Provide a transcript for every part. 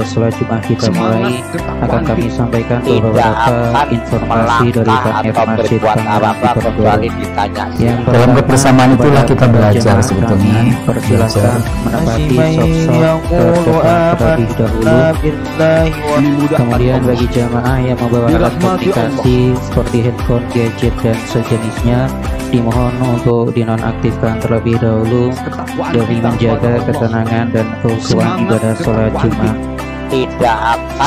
sholat Jumat kita mulai, akan kami sampaikan beberapa informasi dari Takmir Masjid Tangerang Diponegoro. Yang dalam kebersamaan itulah kita belajar sebetulnya. Persilahkan menempati sok-sok terdepan terlebih dahulu. Kemudian bagi jamaah yang membawa alat komunikasi seperti handphone, gadget dan sejenisnya, dimohon untuk dinonaktifkan terlebih dahulu demi menjaga ketenangan dan keutuhan ibadah sholat Jumat.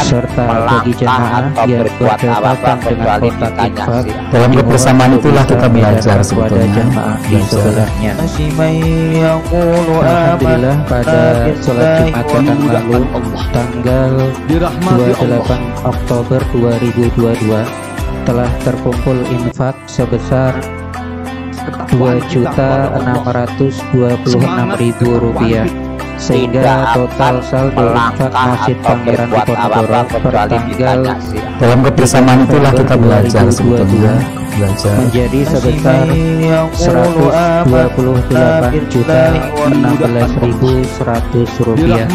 Serta bagi jamaah yang berdekatan dengan kotak infak, dalam kebersamaan itulah kita belajar sebetulnya. Jamaah di sebelahnya. Alhamdulillah, pada sholat Jumat yang lalu tanggal 28 Oktober 2022 telah terkumpul infak sebesar Rp2.626.000, sehingga total saldo infak Masjid Pangeran Diponegoro per tanggal dalam kebersamaan itulah kita belajar sebetulnya. menjadi sebesar Rp128.016.100.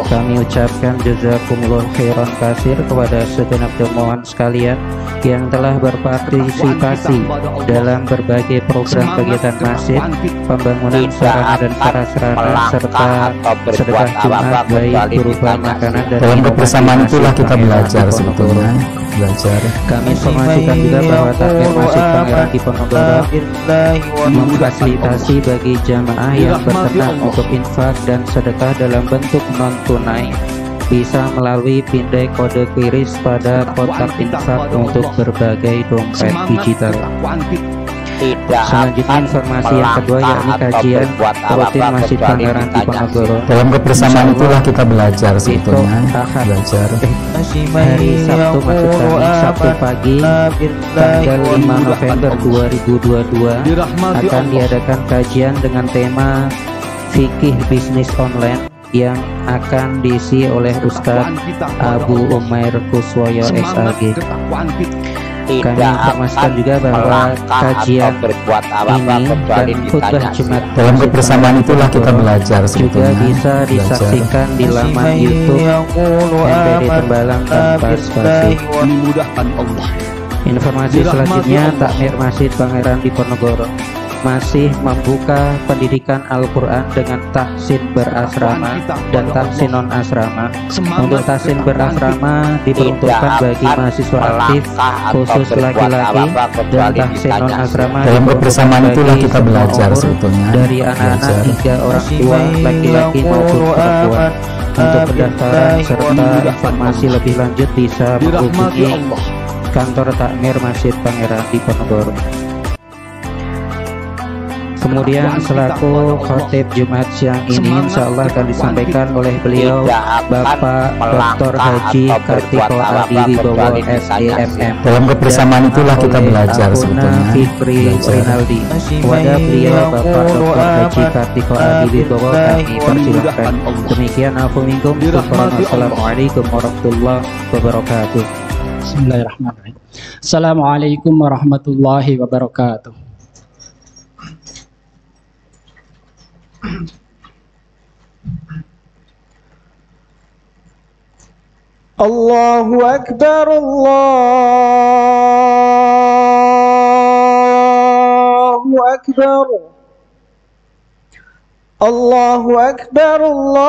Kami ucapkan jazakumullah khairan kasir kepada segenap jemaah sekalian yang telah berpartisipasi dalam berbagai program kegiatan masjid, pembangunan sarana dan prasarana, serta sedekah Jumat baik berupa makanan dan dalam kebersamaan itulah kita belajar sebetulnya. Kami informasikan juga bahwa Takmir Masjid Pangeran Diponegoro memfasilitasi bagi jamaah yang berkenan untuk infak dan sedekah dalam bentuk non tunai bisa melalui pindai kode QRIS pada kotak infak untuk berbagai dompet digital. Selanjutnya informasi yang kedua yakni kajian rutin Masjid Pangeran Diponegoro. Dalam kebersamaan itulah kita belajar sebetulnya. Hari Sabtu maksud kami Sabtu pagi tanggal 5 November 2022 akan diadakan kajian dengan tema fikih bisnis online yang akan diisi oleh Ustadz Abu Umair Kuswoyo SAG. Kami informasikan juga bahwa kajian ini dan khutbah Jumat dalam kebersamaan itulah kita belajar juga bisa disaksikan di laman YouTube MPD Tembalang tanpa spasi. Informasi selanjutnya, Takmir Masjid Pangeran Diponegoro masih membuka pendidikan Al-Quran dengan tahsin berasrama dan tahsin non-asrama. Untuk tahsin berasrama diperuntukkan bagi mahasiswa aktif khusus laki-laki, dan tahsin non-asrama dalam kebersamaan itulah kita belajar sebetulnya. Dari anak-anak hingga orang tua laki-laki maupun perempuan. Untuk pendaftaran serta informasi lebih lanjut bisa menghubungi kantor Takmir Masjid Pangeran Diponegoro. Kemudian selaku khotib Jumat siang ini insya Allah akan disampaikan oleh beliau Bapak Dr. Haji Kartiko Adi Wibowo SEMM. Dalam kebersamaan itulah kita belajar sebetulnya. Fikri Rinaldi. Wadah beliau Bapak Dr. Haji Kartiko Adi Wibowo kami persilahkan. Demikian afu minkum. Assalamualaikum warahmatullahi wabarakatuh. Bismillahirrahmanirrahim. Assalamualaikum warahmatullahi wabarakatuh. Allahu Akbar, Allahu Akbar, Allahu Akbar, Allahu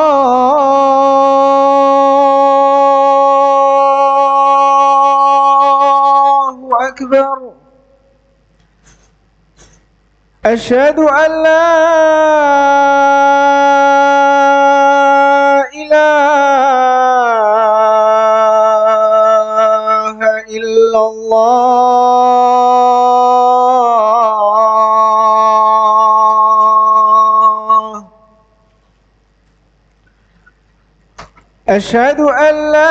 Akbar. Asyhadu an la ilaha illallah. Asyhadu an la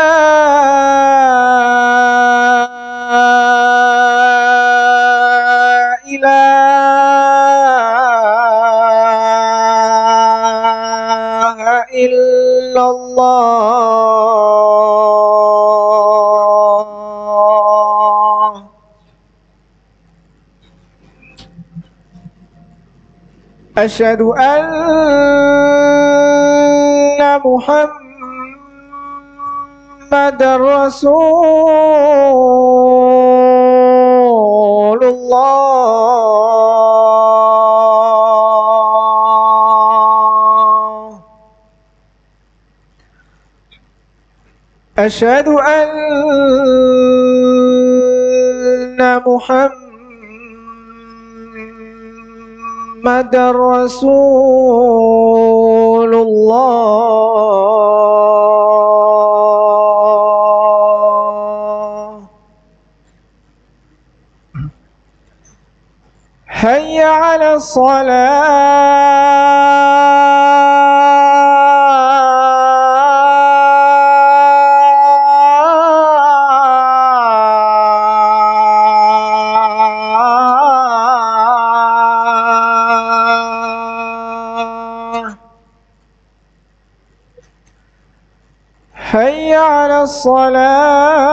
illallah. Asyhadu anna Muhammadan رسول الله أشهد أن محمد رسول الله حي على الصلاة حي على الصلاة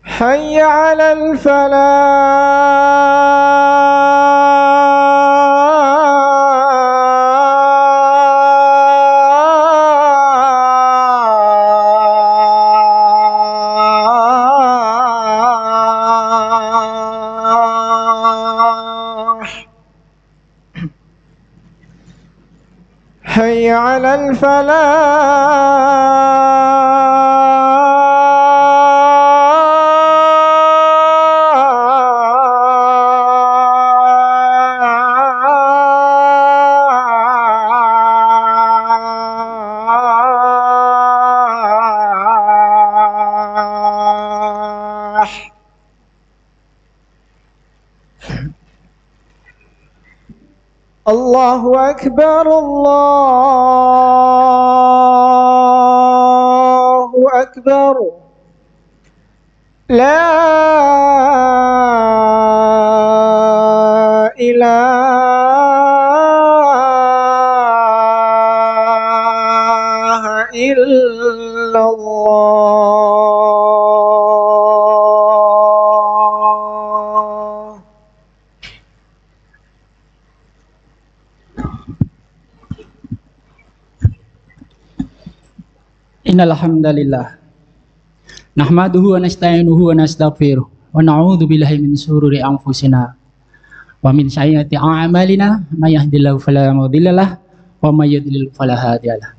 حي على الفلاح حي على الفلاح الله أكبر الله أكبر لا إله إلا الله Innal hamdalillah nahmaduhu wa nasta'inuhu wa nastaghfiruh wa na'udzu billahi min shururi anfusina wa min sayyiati a'malina may yahdihillahu fala mudhillalah wa may yudlil fala hadiyalah.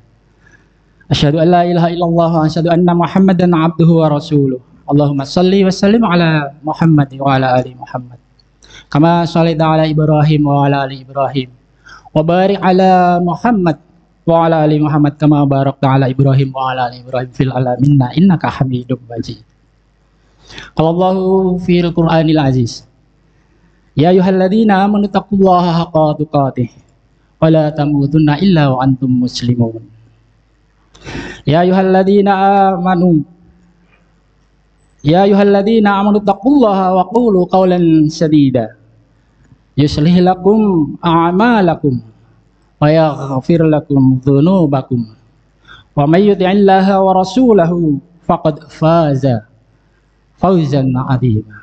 Asyhadu an la ilaha illallah wa asyhadu anna Muhammadan abduhu wa rasuluh. Allahumma shalli wa sallim ala Muhammad wa ala ali Muhammad. Kama shallaita ala Ibrahim wa ala ali Ibrahim. Wa barik ala Muhammad wa ala ali Muhammad kama barakta ala Ibrahim wa ala ali Ibrahim fil alamin innaka Hamidum Majid. Qala Allahu fil Qur'anil Aziz. Ya ayyuhalladzina amanu taqullaha haqqa tuqatih wa la tamutunna illa wa antum muslimun. Ya ayyuhalladzina amanu taqullaha wa qulu qawlan sadida yuslih lakum a'malakum wa yaghfir lakum dhunubakum wa may yuti'illaha wa rasulahu faqad faza fawzan 'azima.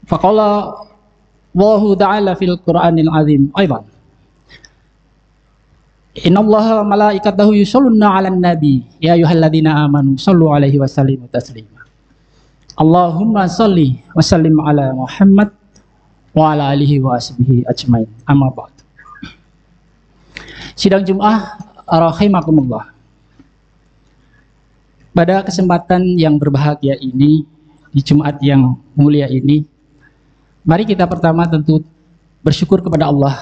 Faqala Allahu ta'ala fil Qur'anil 'azim aidan innallaha malaikatahu yusholluna 'alan nabi ya ayyuhalladzina amanu shallu 'alaihi wa sallimu taslima. Allahumma shalli wa sallim ala Muhammad wa ala alihi wa asbihi ajmain. Amma ba'd. Sidang Jum'ah rahimakumullah. Pada kesempatan yang berbahagia ini, di Jumat yang mulia ini, mari kita pertama tentu bersyukur kepada Allah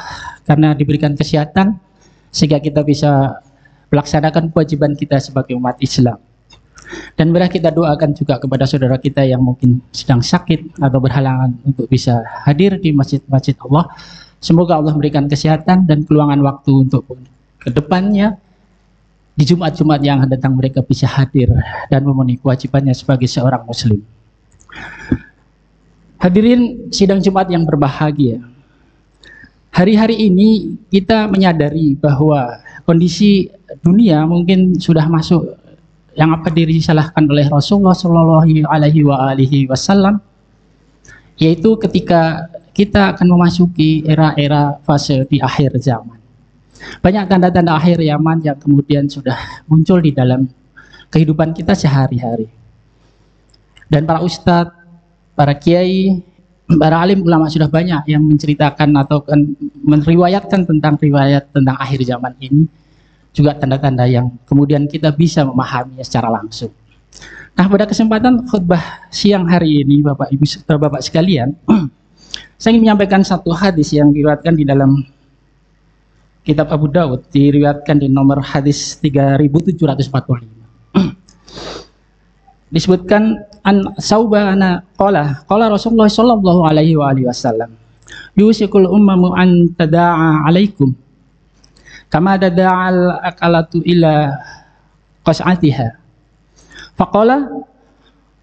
karena diberikan kesehatan sehingga kita bisa melaksanakan kewajiban kita sebagai umat Islam. Dan mari kita doakan juga kepada saudara kita yang mungkin sedang sakit atau berhalangan untuk bisa hadir di masjid-masjid Allah. Semoga Allah memberikan kesehatan dan keluangan waktu untuk kedepannya di Jumat-Jumat yang akan datang mereka bisa hadir dan memenuhi kewajibannya sebagai seorang muslim. Hadirin sidang Jumat yang berbahagia. hari-hari ini kita menyadari bahwa kondisi dunia mungkin sudah masuk yang apa disalahkan oleh Rasulullah Shallallahu Alaihi Wasallam, yaitu ketika kita akan memasuki era-era fase di akhir zaman. Banyak tanda-tanda akhir zaman yang kemudian sudah muncul di dalam kehidupan kita sehari-hari. Dan para ustadz, para kiai, para alim ulama sudah banyak yang menceritakan atau meriwayatkan tentang riwayat tentang akhir zaman ini, juga tanda-tanda yang kemudian kita bisa memahaminya secara langsung. Nah, pada kesempatan khutbah siang hari ini, Bapak Ibu Bapak sekalian, saya ingin menyampaikan satu hadis yang diriwayatkan di dalam kitab Abu Daud, diriwayatkan di nomor hadis 3745. Disebutkan an Saubana qala Rasulullah sallallahu alaihi wasallam, yusikul ummamu an tada'a alaikum kama tada'al akalatu ila qas'atiha. Faqala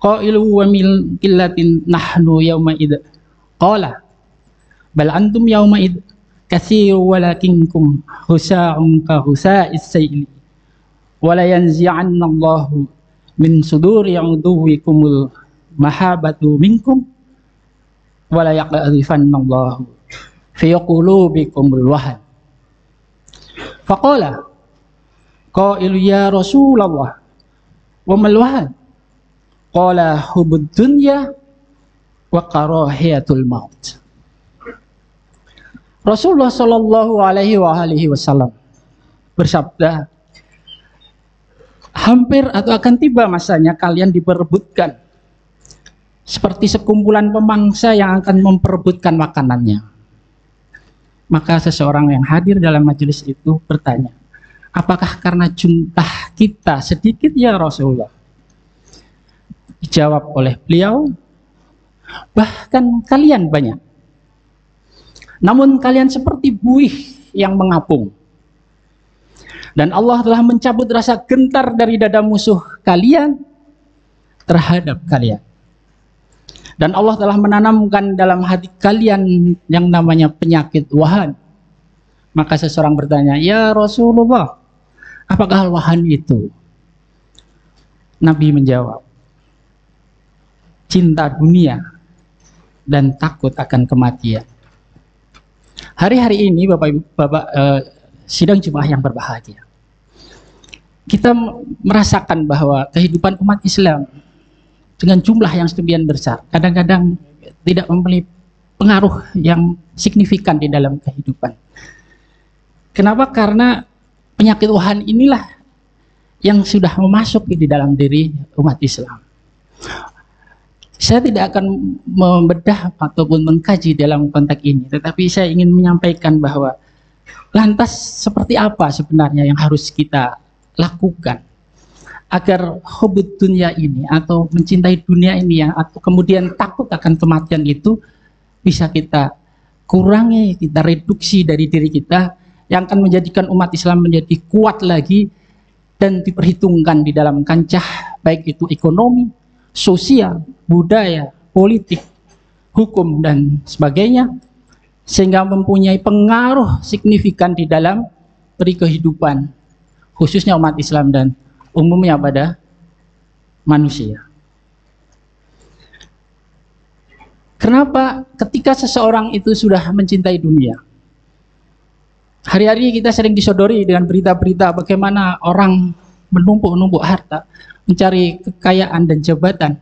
qailu wa min qillatin nahnu yawma id. Qala bal antum yawma id katsiru walakinkum husa'un ka husa'is sayli wa la yanzi'anna Allahu min suduri uduwikumul mahabatu minkum wa la yaqdhifanna Allahu fi qulubikumul wahan. Faqala qailu ya Rasulullah wa mal wahan? Qala hubud dunya wa karahiyatul maut. Rasulullah sallallahu alaihi wasallam bersabda, hampir atau akan tiba masanya kalian diperebutkan seperti sekumpulan pemangsa yang akan memperebutkan makanannya. Maka seseorang yang hadir dalam majelis itu bertanya, apakah karena jumlah kita sedikit ya Rasulullah? Dijawab oleh beliau, bahkan kalian banyak, namun kalian seperti buih yang mengapung. Dan Allah telah mencabut rasa gentar dari dada musuh kalian terhadap kalian. Dan Allah telah menanamkan dalam hati kalian yang namanya penyakit wahan. Maka seseorang bertanya, ya Rasulullah, apakah wahan itu? Nabi menjawab, cinta dunia dan takut akan kematian. Hari-hari ini Bapak sidang Jumat yang berbahagia, kita merasakan bahwa kehidupan umat Islam dengan jumlah yang sedemikian besar kadang-kadang tidak memiliki pengaruh yang signifikan di dalam kehidupan. Kenapa? Karena penyakit wahan inilah yang sudah memasuk di dalam diri umat Islam. Saya tidak akan membedah ataupun mengkaji dalam konteks ini, tetapi saya ingin menyampaikan bahwa lantas seperti apa sebenarnya yang harus kita lakukan agar hubud dunia ini atau mencintai dunia ini atau kemudian takut akan kematian itu bisa kita kurangi, kita reduksi dari diri kita, yang akan menjadikan umat Islam menjadi kuat lagi dan diperhitungkan di dalam kancah baik itu ekonomi, sosial, budaya, politik, hukum dan sebagainya, sehingga mempunyai pengaruh signifikan di dalam kehidupan khususnya umat Islam dan umumnya pada manusia. Kenapa ketika seseorang itu sudah mencintai dunia? Hari-hari kita sering disodori dengan berita-berita bagaimana orang menumpuk-numpuk harta, mencari kekayaan dan jabatan,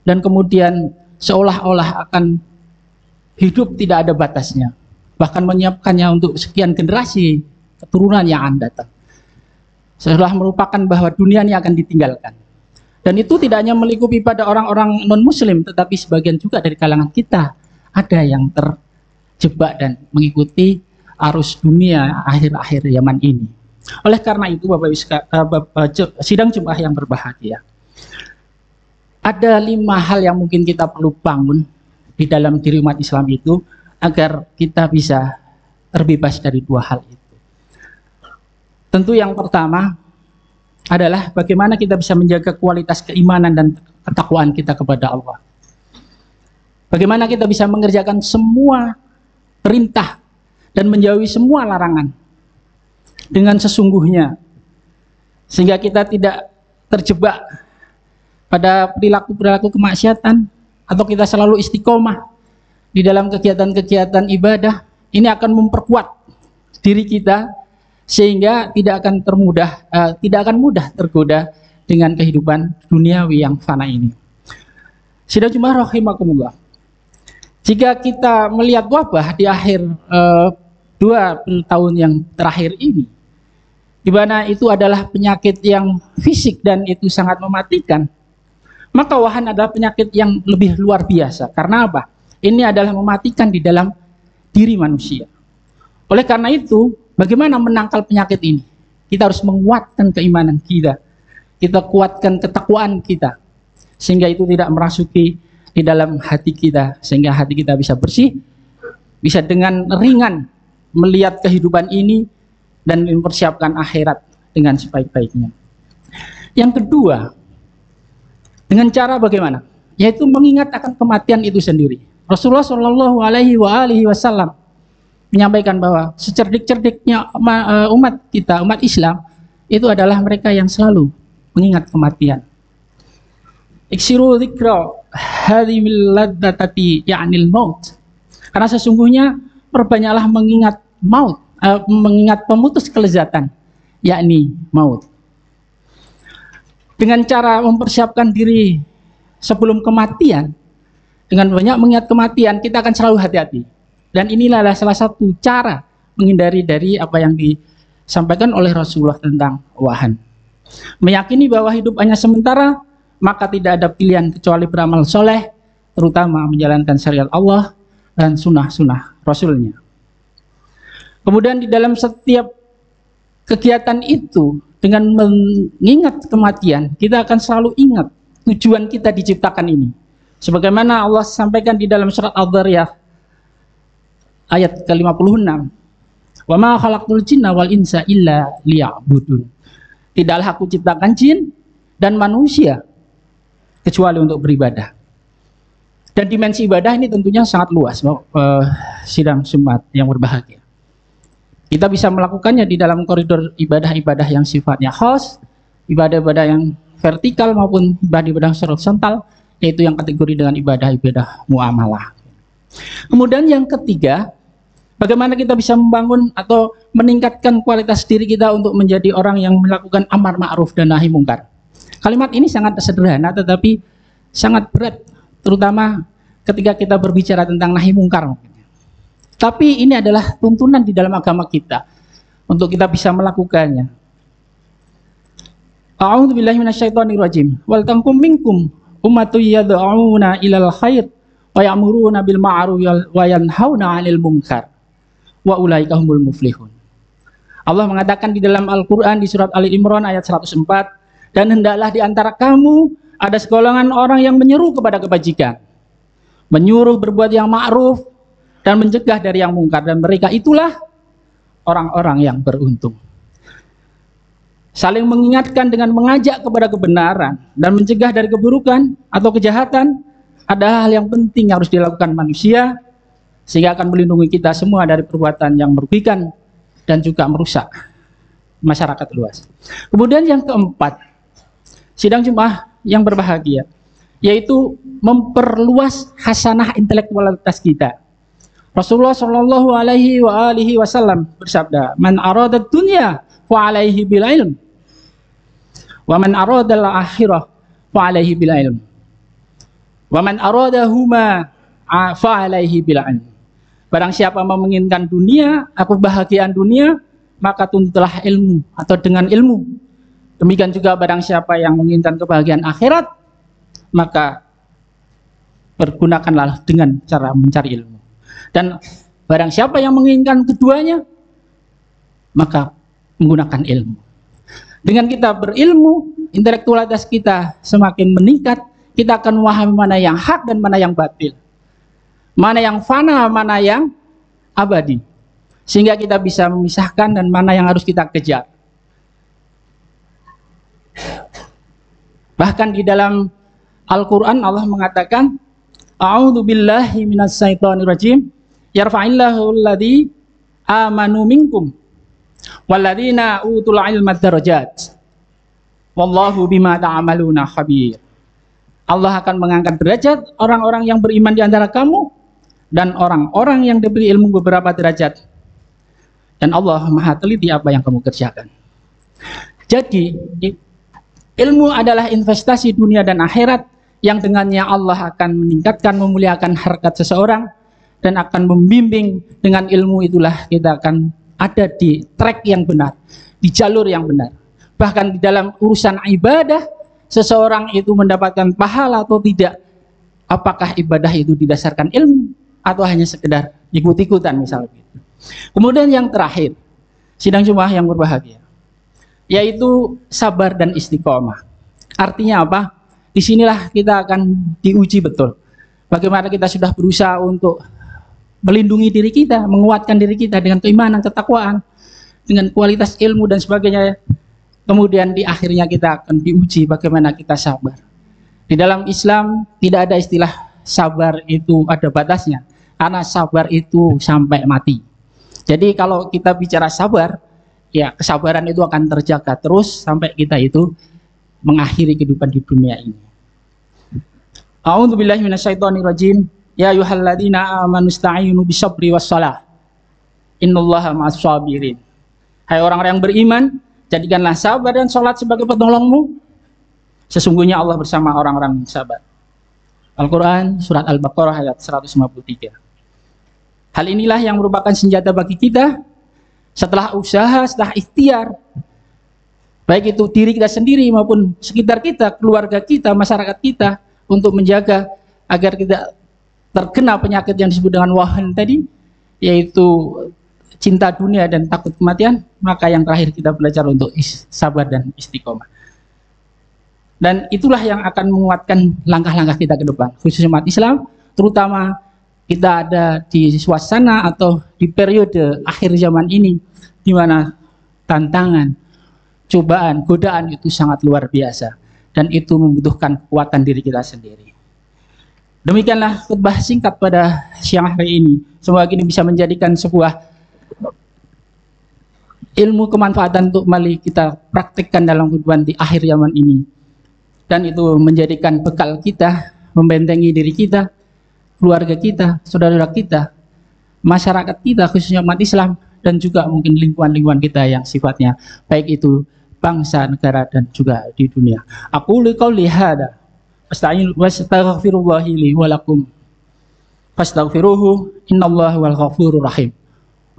dan kemudian seolah-olah akan hidup tidak ada batasnya, bahkan menyiapkannya untuk sekian generasi keturunan yang akan datang. Setelah merupakan bahwa dunia ini akan ditinggalkan. Dan itu tidak hanya melingkupi pada orang-orang non-muslim, tetapi sebagian juga dari kalangan kita ada yang terjebak dan mengikuti arus dunia akhir-akhir zaman ini. Oleh karena itu Bapak sidang Jumat yang berbahagia, ada 5 hal yang mungkin kita perlu bangun di dalam diri umat Islam itu agar kita bisa terbebas dari 2 hal itu. Tentu yang pertama adalah bagaimana kita bisa menjaga kualitas keimanan dan ketakwaan kita kepada Allah. Bagaimana kita bisa mengerjakan semua perintah dan menjauhi semua larangan dengan sesungguhnya, sehingga kita tidak terjebak pada perilaku-perilaku kemaksiatan, atau kita selalu istiqomah di dalam kegiatan-kegiatan ibadah. Ini akan memperkuat diri kita sehingga tidak akan mudah tergoda dengan kehidupan duniawi yang fana ini. Sidang Jemaah rahimakumullah. Jika kita melihat wabah di akhir 2 tahun yang terakhir ini, di mana itu adalah penyakit yang fisik dan itu sangat mematikan, maka wahan adalah penyakit yang lebih luar biasa. Karena apa? Ini adalah mematikan di dalam diri manusia. Oleh karena itu, bagaimana menangkal penyakit ini? Kita harus menguatkan keimanan kita. Kita kuatkan ketakwaan kita, sehingga itu tidak merasuki di dalam hati kita, sehingga hati kita bisa bersih, bisa dengan ringan melihat kehidupan ini dan mempersiapkan akhirat dengan sebaik-baiknya. Yang kedua, dengan cara bagaimana? Yaitu mengingat akan kematian itu sendiri. Rasulullah Shallallahu Alaihi Wasallam menyampaikan bahwa secerdik-cerdiknya umat kita, umat Islam, itu adalah mereka yang selalu mengingat kematian. Iksiru dzikra hadhimil ladzati ya'nil maut. Karena sesungguhnya perbanyaklah mengingat maut, mengingat pemutus kelezatan, yakni maut. Dengan cara mempersiapkan diri sebelum kematian, dengan banyak mengingat kematian, kita akan selalu hati-hati. Dan inilah salah satu cara menghindari dari apa yang disampaikan oleh Rasulullah tentang wahan. Meyakini bahwa hidup hanya sementara, maka tidak ada pilihan kecuali beramal soleh, terutama menjalankan syariat Allah dan sunnah-sunnah Rasulnya. Kemudian di dalam setiap kegiatan itu, dengan mengingat kematian, kita akan selalu ingat tujuan kita diciptakan ini. Sebagaimana Allah sampaikan di dalam surat Al-Dhariyah ayat ke-56, "Wa ma khalaqtul jinna wal insa illa liya'budun." Tidaklah aku ciptakan jin dan manusia kecuali untuk beribadah. Dan dimensi ibadah ini tentunya sangat luas, sidang Jumat yang berbahagia. Kita bisa melakukannya di dalam koridor ibadah-ibadah yang sifatnya khas, ibadah-ibadah yang vertikal maupun ibadah-ibadah horizontal, yaitu yang kategori dengan ibadah-ibadah muamalah. Kemudian yang ketiga, bagaimana kita bisa membangun atau meningkatkan kualitas diri kita untuk menjadi orang yang melakukan amar ma'ruf dan nahi mungkar. Kalimat ini sangat sederhana tetapi sangat berat, terutama ketika kita berbicara tentang nahi mungkar. Tapi ini adalah tuntunan di dalam agama kita untuk kita bisa melakukannya. A'udzu billahi minasyaitonir rajim. Wal tankum minkum ummatun yad'una ilal khair wa ya'muruna bil ma'ruf wa yanhauna 'anil munkar wa ulaika humul muflihun. Allah mengatakan di dalam Al-Qur'an di surat Ali Imran ayat 104, dan hendaklah di antara kamu ada segolongan orang yang menyeru kepada kebajikan, menyuruh berbuat yang ma'ruf dan mencegah dari yang mungkar, dan mereka itulah orang-orang yang beruntung. Saling mengingatkan dengan mengajak kepada kebenaran dan mencegah dari keburukan atau kejahatan adalah hal yang penting yang harus dilakukan manusia, sehingga akan melindungi kita semua dari perbuatan yang merugikan dan juga merusak masyarakat luas. Kemudian yang keempat, sidang Jumat yang berbahagia, yaitu memperluas hasanah intelektualitas kita. Rasulullah Shallallahu Alaihi Wasallam bersabda, "Man aradad dunya fa alaihi bil ilm, wa man aradal akhirah fa alaihi bil ilm, wa man aradahuma fa alaihi bil ilm." Barang siapa menginginkan dunia, kebahagiaan dunia, maka tuntutlah ilmu atau dengan ilmu. Demikian juga barang siapa yang menginginkan kebahagiaan akhirat, maka pergunakanlah dengan cara mencari ilmu. Dan barang siapa yang menginginkan keduanya, maka menggunakan ilmu. Dengan kita berilmu, intelektualitas kita semakin meningkat, kita akan memahami mana yang hak dan mana yang batil, mana yang fana, mana yang abadi, sehingga kita bisa memisahkan dan mana yang harus kita kejar. Bahkan di dalam Al-Quran Allah mengatakan, "A'udzu billahi minasyaitonir rajim. Yarfa'illahu alladzi amanu minkum walladzina utul ilma darajat wallahu bima ta'maluna khabir. Allah akan mengangkat derajat orang-orang yang beriman di antara kamu dan orang-orang yang diberi ilmu beberapa derajat. Dan Allah Maha teliti apa yang kamu kerjakan. Jadi, ilmu adalah investasi dunia dan akhirat yang dengannya Allah akan meningkatkan, memuliakan harkat seseorang dan akan membimbing. Dengan ilmu itulah kita akan ada di track yang benar, di jalur yang benar. Bahkan di dalam urusan ibadah, seseorang itu mendapatkan pahala atau tidak. Apakah ibadah itu didasarkan ilmu atau hanya sekedar ikut-ikutan misalnya. Kemudian yang terakhir, sidang Jumat yang berbahagia, yaitu sabar dan istiqomah. Artinya apa? Disinilah kita akan diuji betul. Bagaimana kita sudah berusaha untuk melindungi diri kita, menguatkan diri kita dengan keimanan, ketakwaan, dengan kualitas ilmu dan sebagainya. Kemudian di akhirnya kita akan diuji bagaimana kita sabar. Di dalam Islam tidak ada istilah sabar itu ada batasnya, karena sabar itu sampai mati. Jadi kalau kita bicara sabar, ya kesabaran itu akan terjaga terus sampai kita itu mengakhiri kehidupan di dunia ini. A'udzubillahi minasyaitonirrajim. Ya ayyuhalladzina amanu ista'inu bisabri wassalah. Innallaha ma'as-sabirin. Hai orang-orang yang beriman, jadikanlah sabar dan salat sebagai penolongmu. Sesungguhnya Allah bersama orang-orang yang sabar. Al-Quran Surat Al-Baqarah ayat 153. Hal inilah yang merupakan senjata bagi kita setelah usaha, setelah ikhtiar, baik itu diri kita sendiri maupun sekitar kita, keluarga kita, masyarakat kita, untuk menjaga agar tidak terkena penyakit yang disebut dengan wahan tadi, yaitu cinta dunia dan takut kematian. Maka yang terakhir kita belajar untuk sabar dan istiqomah. Dan itulah yang akan menguatkan langkah-langkah kita ke depan, khususnya umat Islam, terutama kita ada di suasana atau di periode akhir zaman ini, di mana tantangan, cobaan, godaan itu sangat luar biasa, dan itu membutuhkan kekuatan diri kita sendiri. Demikianlah khutbah singkat pada siang hari ini. Semoga ini bisa menjadikan sebuah ilmu kemanfaatan untuk mari kita praktikkan dalam kehidupan di akhir zaman ini, dan itu menjadikan bekal kita, membentengi diri kita, keluarga kita, saudara kita, masyarakat kita, khususnya umat Islam, dan juga mungkin lingkungan-lingkungan kita yang sifatnya baik itu bangsa, negara, dan juga di dunia. Aku liqauli hada wastaghfirullahi li wa lakum fastaghfiruhu innallaha wal ghafurur rahim.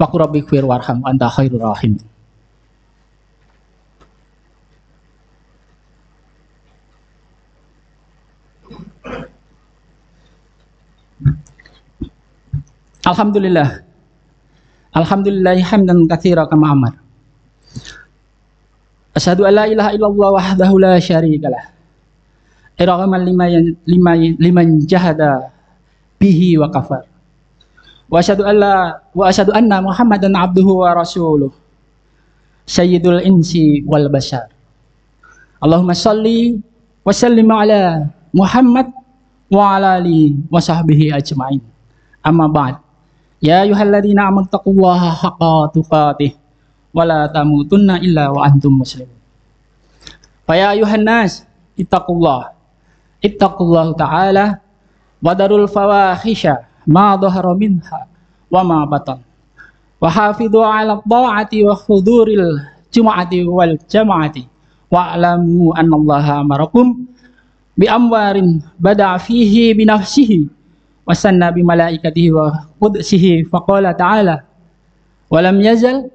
Wa qur rabbighfir warham anta khairur rahim. Alhamdulillah. Alhamdulillah hamdan katsira kama amar. Asyhadu an la ilaha illallah wahdahu la syarikalah. Irghaman liman jahada bihi wa kafar. Wa asyhadu anna Muhammadan abduhu wa rasuluh. Sayyidul insi wal bashar. Allahumma shalli wa sallim ala Muhammad wa ala alihi wa sahbihi ajma'in. Amma ba'd. Ya ayyuhalladzina amanu taqullaha haqqa tuqatih wa la tamutunna illa wa antum muslimun. Fa ya ayyuhan nas ittaqullah ta'ala wa darul fawahisha ma dhahara minha wa ma batan wa hafidhu 'ala ta'ati wa huduril jumu'ati wal jama'ati wa alamu annallaha amarakum bi amwarin bada'a fihi bi nafsihi wasanna bi malaikatihi wa qudsihi faqala ta'ala walam yazal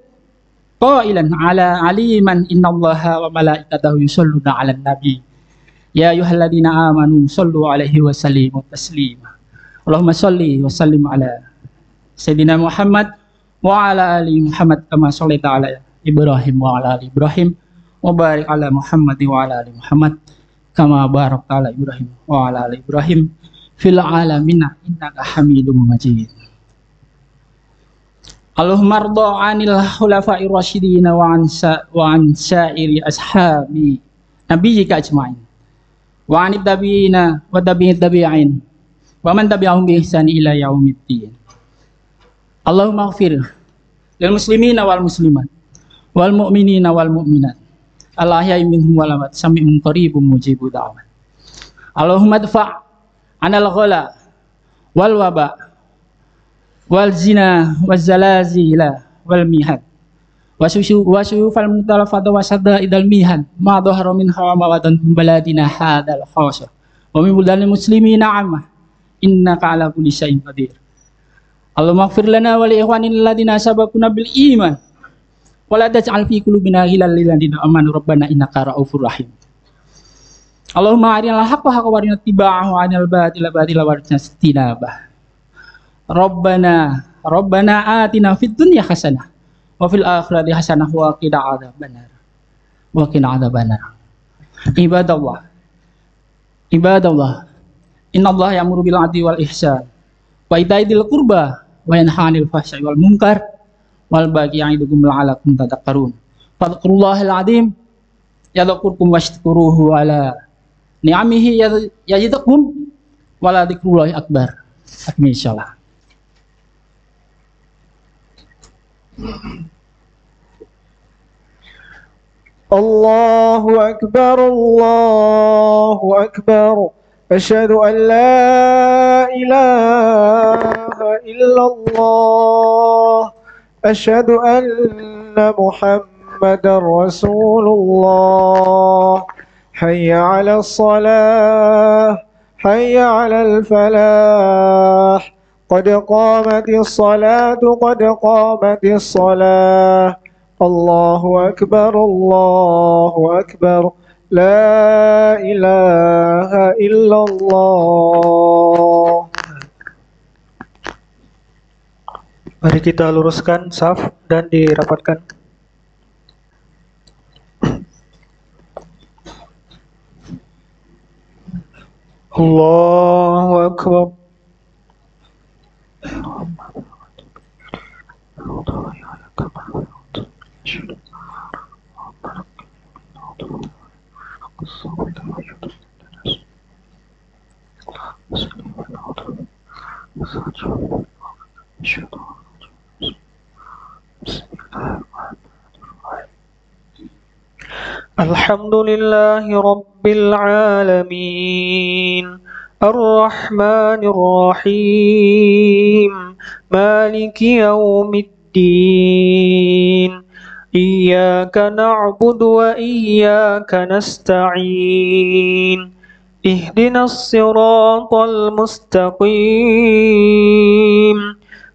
qailan ala aliman innallaha wa malaikatahu yusholluna 'alan nabi ya ayyuhalladzina amanu shallu 'alaihi wa sallimu taslima. Allahumma shalli wa sallim ala sayyidina Muhammad wa ala ali Muhammad kama shallaita ala Ibrahim wa ala ali Ibrahim wa barik ala Muhammad wa ala ali Muhammad kama barakta ala Ibrahim wa ala ali Ibrahim fil alamina innaka hamidum majid. Allahumma rda 'anil khulafa'ir rasyidin wa an sa'iri ashabi nabiyyika ajma'in wa 'anit tabi'ina wa tabi'it tabi'in wa man tabi'ahum bi ihsan ila yaumiddin. Allahumma ighfir lil muslimina wal muslimat wal mu'minina wal mu'minat al ahya'i minhum wal amwat sami'un qaribun mujibud da'wat. Allahumma dfa' anal ghala wal waba wal zina waz zalazila wal mihan wasu fal mutalafata wasada idal mihan ma dhahara min hawa mawatan baladina hadal khasa wa min buldani muslimina amma innaka ala kulli syai'in qadir. Allahumma ighfir lana wa li ikhwanina alladziina sabaquna bil iman wa la taj'al fi qulubina ghillan lil ladzina amanu rabbana innaka ra'ufur rahim. Allahumma arinal haqqa haqqan warina ittiba'ahu wa arinal batila batila warina istinabah. Rabbana atina fid dunya hasanah wa fil akhirati hasanah wa qina adzabannar. Wa qina adzabannar. Ibadallah. Innallaha ya'muru bil 'adli wal ihsan wa ita'i dzil qurba wa yanha 'anil fahsya'i wal munkar wal baghi ya'idukum la'allakum tadhakkarun. Fadhkurullahal 'azim yadhkurkum washkuruhu 'ala ni'amihi yazidukum wa la dzikrullahi akbar. Amin insyaallah. Allahu akbar, Allahu akbar. Asyhadu an la ilaha illallah. Asyhadu anna Muhammadar Rasulullah. Hayya 'alas salah, hayya 'alal falah. Qad qamatis salatu, qad qamatis salah. Allahu akbar, Allahu akbar. La ilaha illallah. Mari kita luruskan saf dan dirapatkan. Allahu akbar. Alhamdulillahi Rabbil Alamin Ar-Rahmanir Rahim Maliki Yawmiddin Iyyaka na'budu wa iyyaka nasta'in Ihdinas siratal mustaqim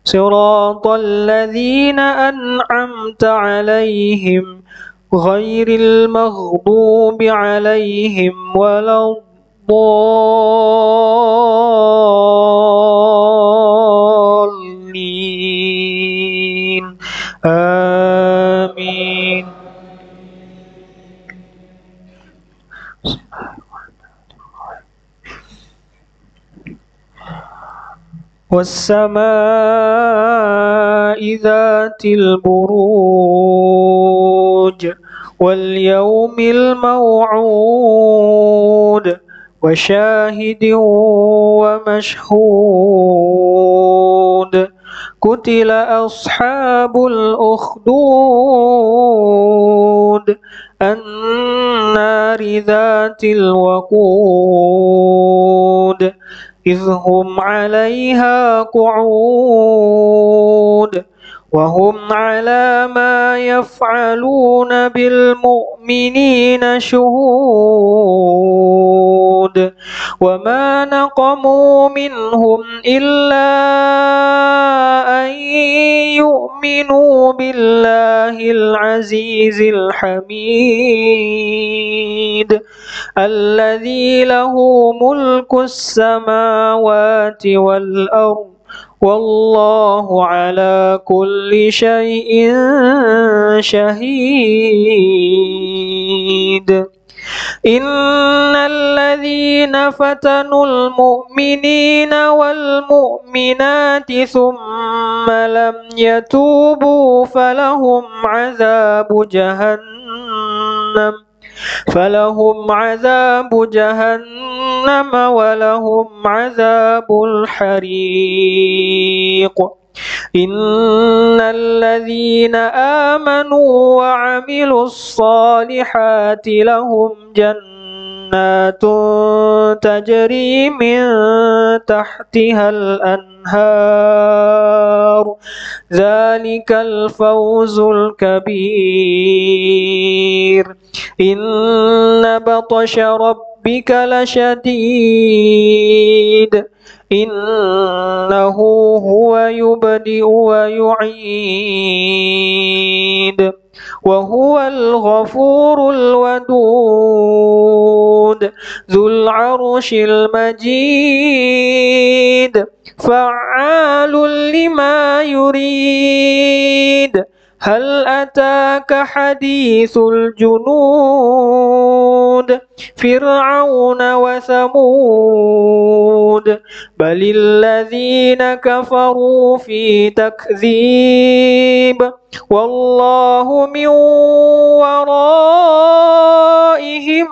Siratal ladzina an'amta 'alaihim ghairil maghdubi 'alaihim waladdallin. Amin. Was-samaa'i dhatil buruj wal yawmil maw'ud wa syahidin wa mashhud kutila ashabul ukhdud an-nari dhatil waqud إذ هم عليها قعود وهم على ما يفعلون بالمؤمنين شهود وما نقموا منهم إلا أن يؤمنوا بالله العزيز الحميد الذي له ملك السماوات والأرض والله على كل شيء شهيد إن الذين فتنوا المؤمنين والمؤمنات ثم لم يتوبوا فلهم عذاب جهنم ولهم عذاب الحريق إن الذين آمنوا وعملوا الصالحات لهم جنات تجري من تحتها الأنهار ذلك الفوز الكبير إن بطش ربك لشديد إنه هو يبدئ ويعيد وهو الغفور الودود ذو العرش المجيد فعال لما يريد هل أتاك حديث الجنود فرعون وثمود بل الذين كفروا في تكذيب والله من ورائهم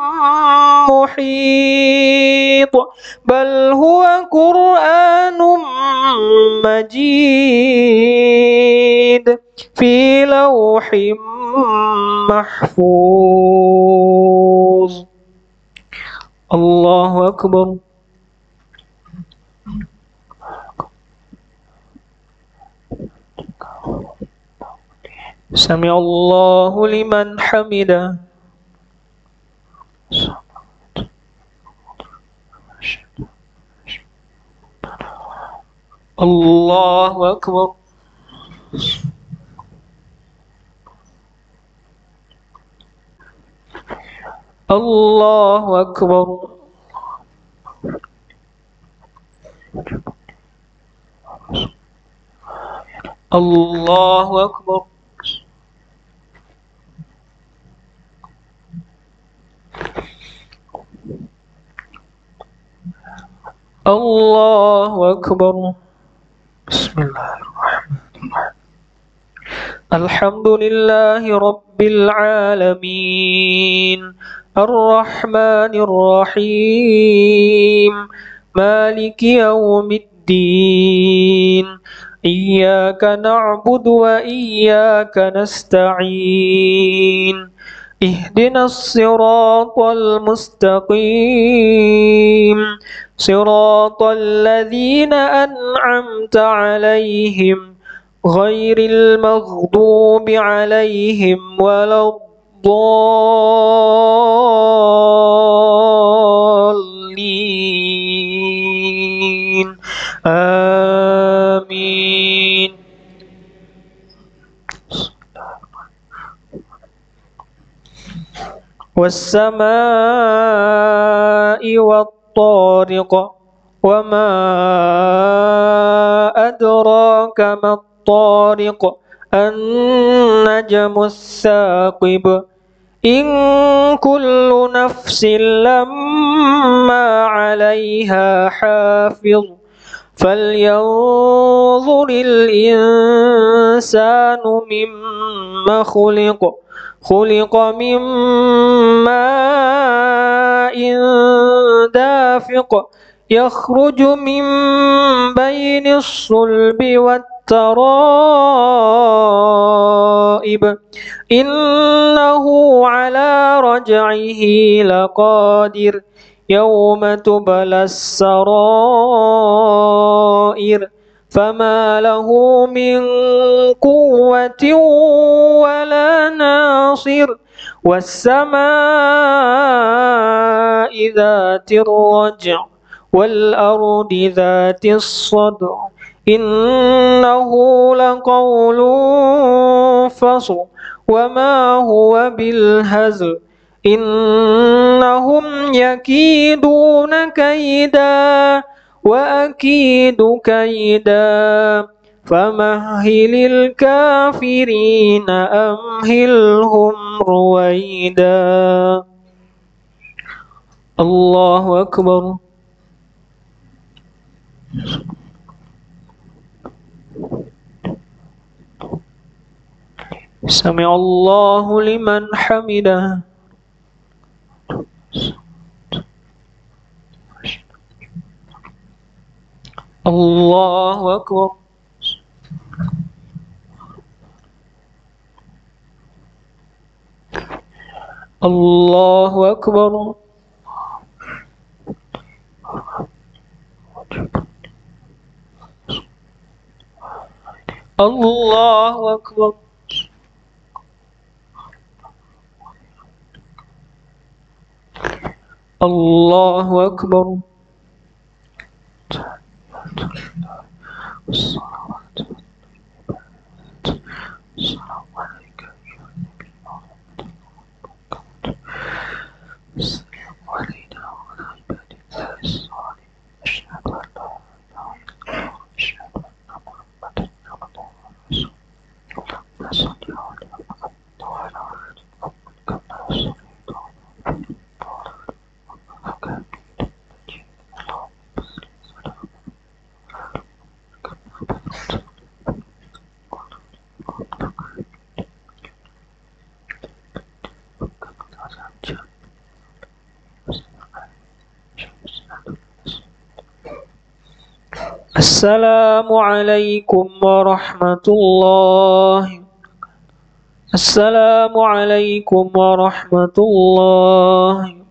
محيط بل هو قرآن مجيد في لوح محفوظ الله أكبر سمع الله لمن حمده الله أكبر الله أكبر الله أكبر الله أكبر بسم الله الرحمن الرحيم الحمد لله رب العالمين الرحمن الرحيم مالك يوم الدين إياك نعبد وإياك نستعين اهدنا الصراط المستقيم صراط الذين أنعمت عليهم غير المغضوب عليهم ولا الضالين آمين والسماء والطارق وما أدراك ما الطارق النجم الثاقب إن كل نفس لما عليها حافظ فلينظر الإنسان مما خلق من ماء دافق يخرج من بين الصلب والترائب إنه على رجعه لقادر يوم تبلى السرائر فما له من قوة ولا ناصر والسماء ذات الرجع والأرض ذات الصدع إنه لقول فصل وما هو بالهزل إنهم يكيدون كيدا وأكيد كيدا فمهل الكافرين أمهلهم رويدا الله أكبر سمع الله لمن حمده الله أكبر Allahu Akbar. Allahu Akbar. Allahu Akbar. Assalamualaikum warahmatullahi. Assalamualaikum warahmatullahi.